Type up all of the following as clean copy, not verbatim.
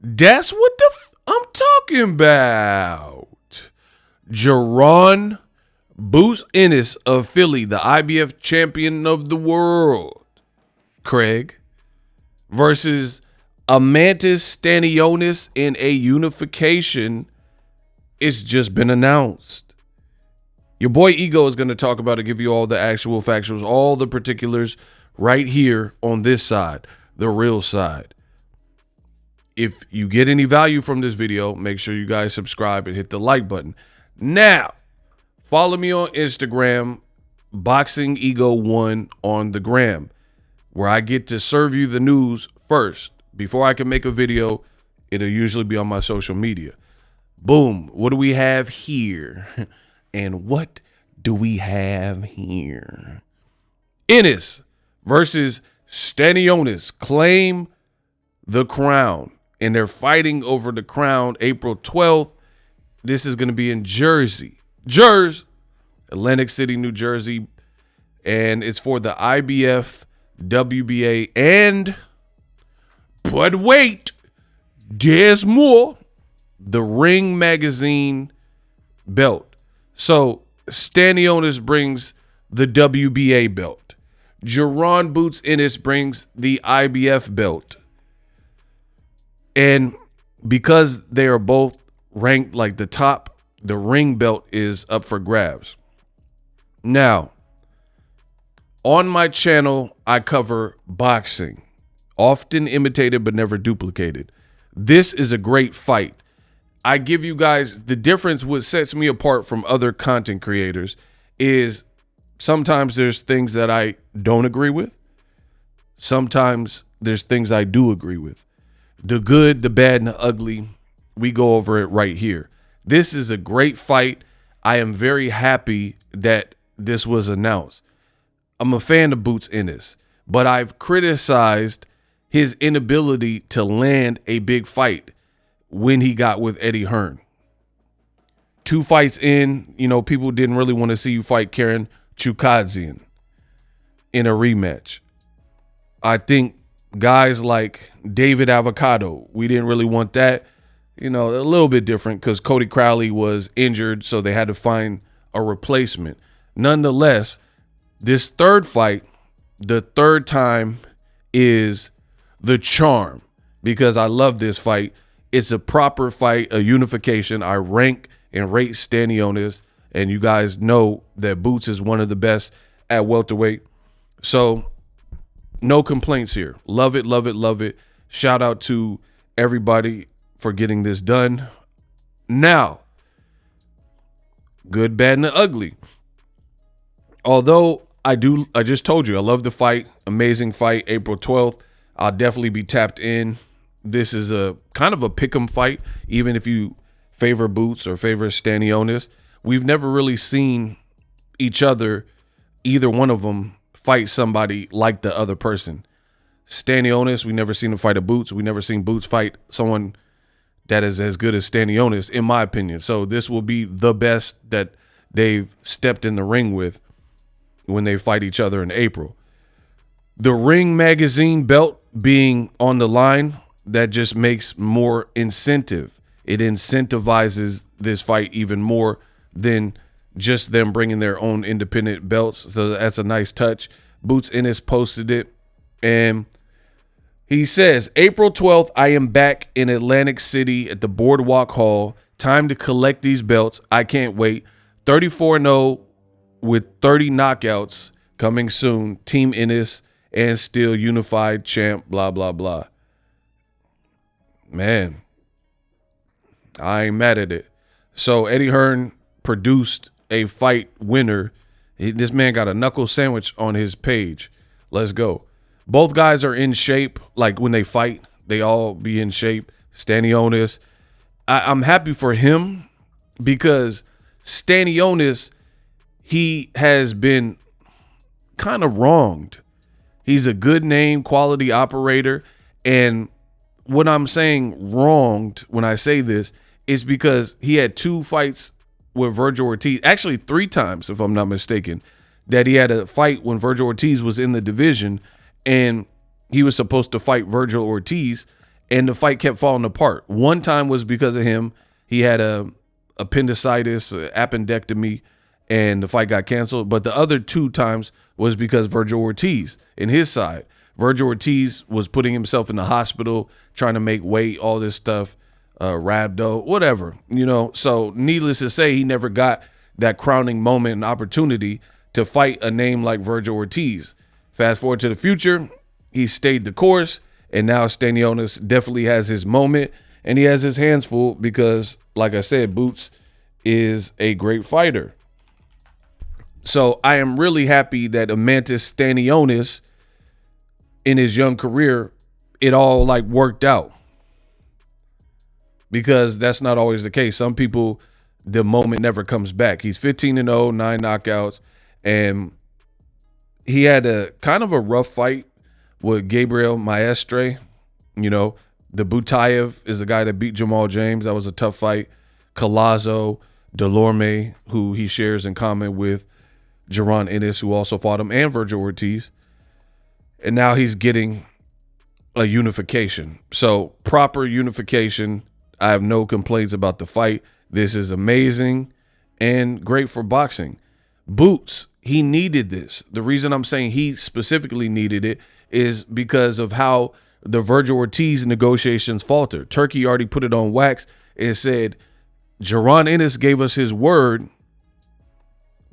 That's what I'm talking about. Jaron Boots Ennis of Philly, the IBF champion of the world, Craig, versus Eimantis Stanionis in a unification. It's just been announced. Your boy Ego is going to talk about it, give you all the actual factuals, all the particulars right here on this side, the real side. If you get any value from this video, make sure you guys subscribe and hit the like button. Now, follow me on Instagram, Boxing Ego 1 on the gram, where I get to serve you the news first. Before I can make a video, it'll usually be on my social media. Boom. What do we have here? And what do we have here? Ennis versus Stanionis claim the crown. And they're fighting over the crown April 12th. This is going to be in Jersey, Atlantic City, New Jersey. And it's for the IBF, WBA, and, but wait, there's more, the Ring Magazine belt. So Stanionis brings the WBA belt. Jaron Boots Ennis brings the IBF belt. And because they are both ranked like the top, the ring belt is up for grabs. Now, on my channel, I cover boxing, often imitated but never duplicated. This is a great fight. I give you guys the difference. What sets me apart from other content creators is sometimes there's things that I don't agree with. Sometimes there's things I do agree with. The good, the bad, and the ugly, we go over it right here. This is a great fight. I am very happy that this was announced. I'm a fan of Boots Ennis, but I've criticized his inability to land a big fight when he got with Eddie Hearn. 2 fights in, people didn't really want to see you fight Karen Chukadzian in a rematch. I think guys like David Avocado, we didn't really want that. A little bit different because Cody Crowley was injured, so they had to find a replacement. Nonetheless, this third fight, the third time, is the charm because I love this fight. It's a proper fight, a unification. I rank and rate Stanionis, and you guys know that Boots is one of the best at welterweight. So no complaints here. Love it, love it, love it. Shout out to everybody for getting this done. Now, good, bad, and the ugly. Although I just told you, I love the fight. Amazing fight, April 12th. I'll definitely be tapped in. This is a kind of a pick'em fight, even if you favor Boots or favor Stanionis. We've never really seen each other, either one of them, fight somebody like the other person. Stanionis, we never seen him fight a Boots. We never seen Boots fight someone that is as good as Stanionis, in my opinion. So this will be the best that they've stepped in the ring with when they fight each other in April. The Ring Magazine belt being on the line, that just makes more incentive. It incentivizes this fight even more than just them bringing their own independent belts. So that's a nice touch. Boots Ennis posted it, and he says, April 12th, I am back in Atlantic City at the Boardwalk Hall. Time to collect these belts. I can't wait. 34-0 with 30 knockouts coming soon. Team Ennis and still unified champ, blah, blah, blah. Man, I ain't mad at it. So Eddie Hearn produced a fight winner. This man got a knuckle sandwich on his page. Let's go. Both guys are in shape. Like when they fight, they all be in shape. Stanionis, I'm happy for him because Stanionis, he has been kind of wronged. He's a good name, quality operator. And what I'm saying wronged when I say this is because he had 2 fights with Virgil Ortiz, actually 3 times, if I'm not mistaken, that he had a fight when Virgil Ortiz was in the division and he was supposed to fight Virgil Ortiz. and the fight kept falling apart. One time was because of him. He had a appendicitis, appendectomy, and the fight got canceled. But the other 2 times was because Virgil Ortiz in his side. Virgil Ortiz was putting himself in the hospital, trying to make weight, all this stuff, rhabdo, whatever, So needless to say, he never got that crowning moment and opportunity to fight a name like Virgil Ortiz. Fast forward to the future, he stayed the course, and now Stanionis definitely has his moment, and he has his hands full because, like I said, Boots is a great fighter. So I am really happy that Eimantis Stanionis, in his young career, it all worked out, because that's not always the case. Some people, the moment never comes back. He's 15-0, 9 knockouts, and he had a kind of a rough fight with Gabriel Maestre. The Butayev is the guy that beat Jamal James. That was a tough fight. Collazo, Delorme, who he shares in common with Jaron Ennis, who also fought him, and Virgil Ortiz. And now he's getting a unification. So proper unification. I have no complaints about the fight. This is amazing and great for boxing. Boots, he needed this. The reason I'm saying he specifically needed it is because of how the Virgil Ortiz negotiations faltered. Turkey already put it on wax and said Jaron Ennis gave us his word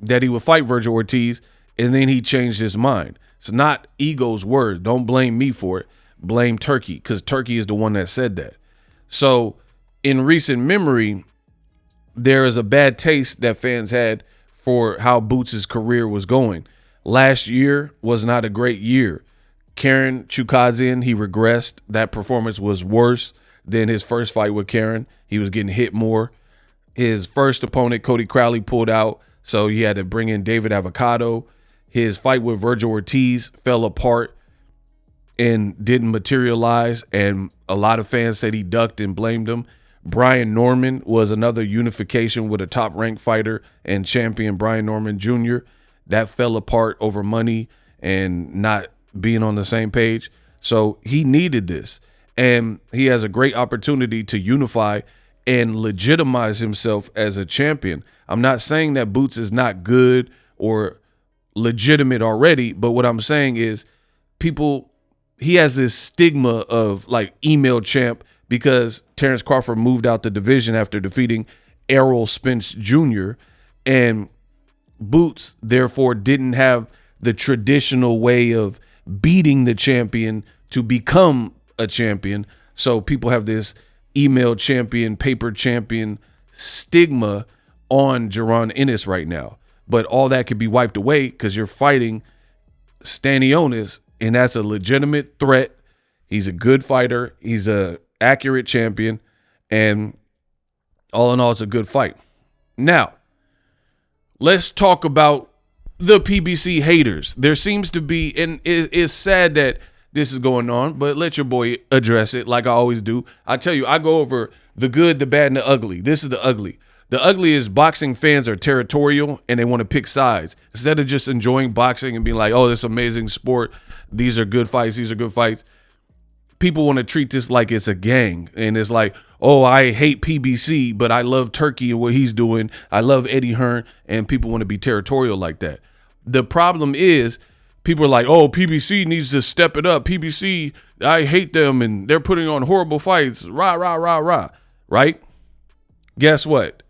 that he would fight Virgil Ortiz, and then he changed his mind. It's not Ego's words. Don't blame me for it. Blame Turkey, because Turkey is the one that said that. So in recent memory, there is a bad taste that fans had for how Boots' career was going. Last year was not a great year. Karen Chukadzian, he regressed. That performance was worse than his first fight with Karen. He was getting hit more. His first opponent, Cody Crowley, pulled out, so he had to bring in David Avocado. His fight with Virgil Ortiz fell apart and didn't materialize, and a lot of fans said he ducked and blamed him. Brian Norman was another unification with a top-ranked fighter and champion, Brian Norman Jr. That fell apart over money and not being on the same page. So he needed this, and he has a great opportunity to unify and legitimize himself as a champion. I'm not saying that Boots is not good or legitimate already, but what I'm saying is he has this stigma of email champ because Terrence Crawford moved out the division after defeating Errol Spence Jr., and Boots therefore didn't have the traditional way of beating the champion to become a champion. So people have this email champion, paper champion stigma on Jaron Ennis right now. But all that could be wiped away because you're fighting Stanionis, and that's a legitimate threat. He's a good fighter. He's a accurate champion, and all in all, it's a good fight. Now, let's talk about the PBC haters. There seems to be, and it's sad that this is going on, but let your boy address it like I always do. I tell you, I go over the good, the bad, and the ugly. This is the ugly. The ugly is boxing fans are territorial and they want to pick sides. Instead of just enjoying boxing and being like, oh, this amazing sport. These are good fights. These are good fights. People want to treat this like it's a gang. And it's like, oh, I hate PBC, but I love Turkey and what he's doing. I love Eddie Hearn. And people want to be territorial like that. The problem is people are like, oh, PBC needs to step it up. PBC, I hate them and they're putting on horrible fights. Rah, rah, rah, rah. Right? Guess what?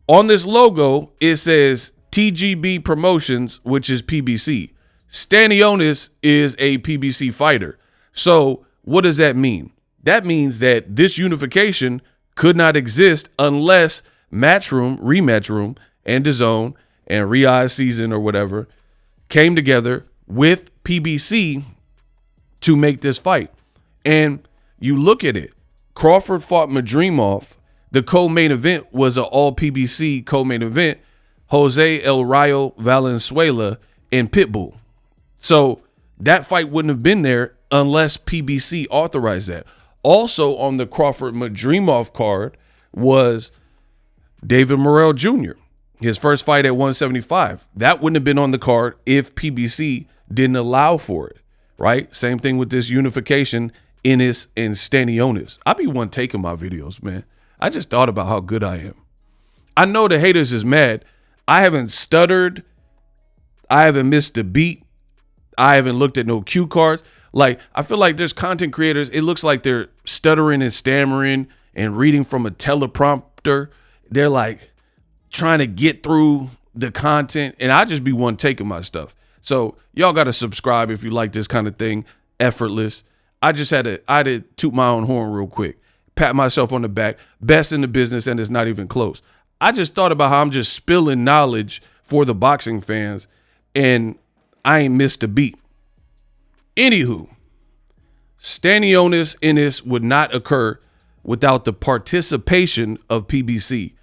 On this logo, it says TGB Promotions, which is PBC. Stanionis is a PBC fighter. So what does that mean? That means that this unification could not exist unless Matchroom, Rematch Room, and DAZN and Riyadh Season or whatever came together with PBC to make this fight. And you look at it. Crawford fought Madrimov. The co-main event was an all-PBC co-main event, Jose El Rayo Valenzuela and Pitbull. So that fight wouldn't have been there unless PBC authorized that. Also on the Crawford-Madrimov card was David Morrell Jr., his first fight at 175. That wouldn't have been on the card if PBC didn't allow for it, right? Same thing with this unification. Ennis, and Stanionis. I be one taking my videos, man. I just thought about how good I am. I know the haters is mad. I haven't stuttered. I haven't missed a beat. I haven't looked at no cue cards. Like, I feel like there's content creators, it looks like they're stuttering and stammering and reading from a teleprompter. They're like trying to get through the content, and I just be one taking my stuff. So y'all got to subscribe if you like this kind of thing. Effortless. I had to toot my own horn real quick. Pat myself on the back. Best in the business, and it's not even close. I just thought about how I'm just spilling knowledge for the boxing fans, and I ain't missed a beat. Anywho, Stanionis Ennis would not occur without the participation of PBC.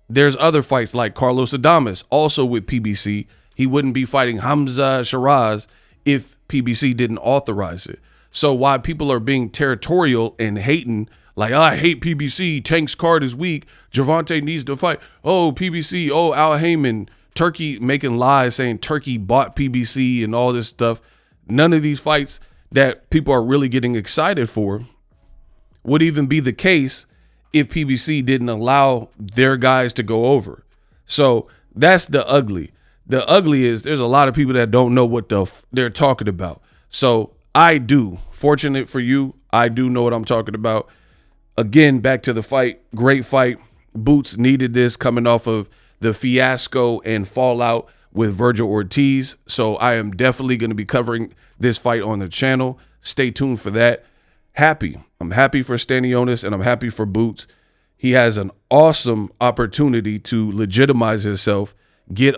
There's other fights like Carlos Adames, also with PBC. He wouldn't be fighting Hamza Shiraz if PBC didn't authorize it. So why people are being territorial and hating, like, oh, I hate PBC, Tank's card is weak, Gervonta needs to fight, oh, PBC, oh, Al Heyman, Turkey making lies saying Turkey bought PBC and all this stuff. None of these fights that people are really getting excited for would even be the case if PBC didn't allow their guys to go over. So that's the ugly. The ugly is there's a lot of people that don't know what they're talking about. So I do. Fortunate for you, I do know what I'm talking about. Again, back to the fight. Great fight. Boots needed this coming off of the fiasco and fallout with Virgil Ortiz. So I am definitely going to be covering this fight on the channel. Stay tuned for that. I'm happy for Stanionis, and I'm happy for Boots. He has an awesome opportunity to legitimize himself, get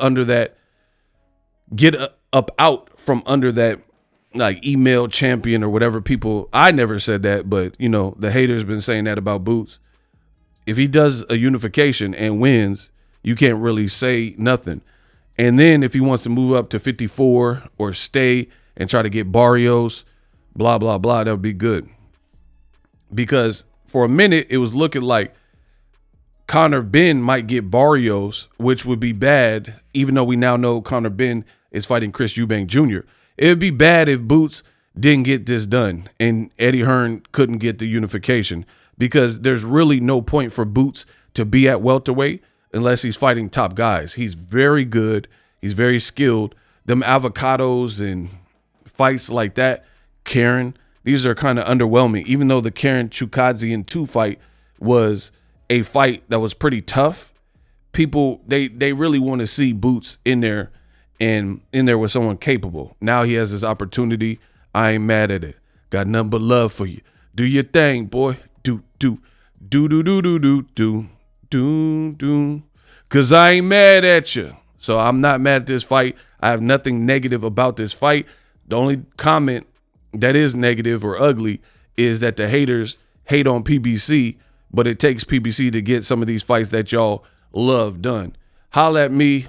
up out from under that like email champion or whatever people. I never said that, but you know, the haters been saying that about Boots. If he does a unification and wins, you can't really say nothing. And then if he wants to move up to 54 or stay and try to get Barrios, blah, blah, blah, that would be good. Because for a minute, it was looking like Conor Benn might get Barrios, which would be bad, even though we now know Conor Benn is fighting Chris Eubank Jr. It would be bad if Boots didn't get this done and Eddie Hearn couldn't get the unification, because there's really no point for Boots to be at welterweight unless he's fighting top guys. He's very good. He's very skilled. Them avocados and fights like that, Karen, these are kind of underwhelming, even though the Karen Chukadzian 2 fight was a fight that was pretty tough. People, they really want to see Boots in there and in there with someone capable. Now he has this opportunity. I ain't mad at it. Got nothing but love for you. Do your thing, boy. Do. Cause I ain't mad at you. So I'm not mad at this fight. I have nothing negative about this fight. The only comment that is negative or ugly is that the haters hate on PBC, but it takes PBC to get some of these fights that y'all love done. Holla at me.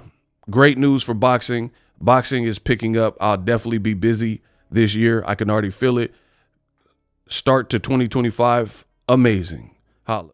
Great news for boxing. Boxing is picking up. I'll definitely be busy this year. I can already feel it. Start to 2025. Amazing. Holla.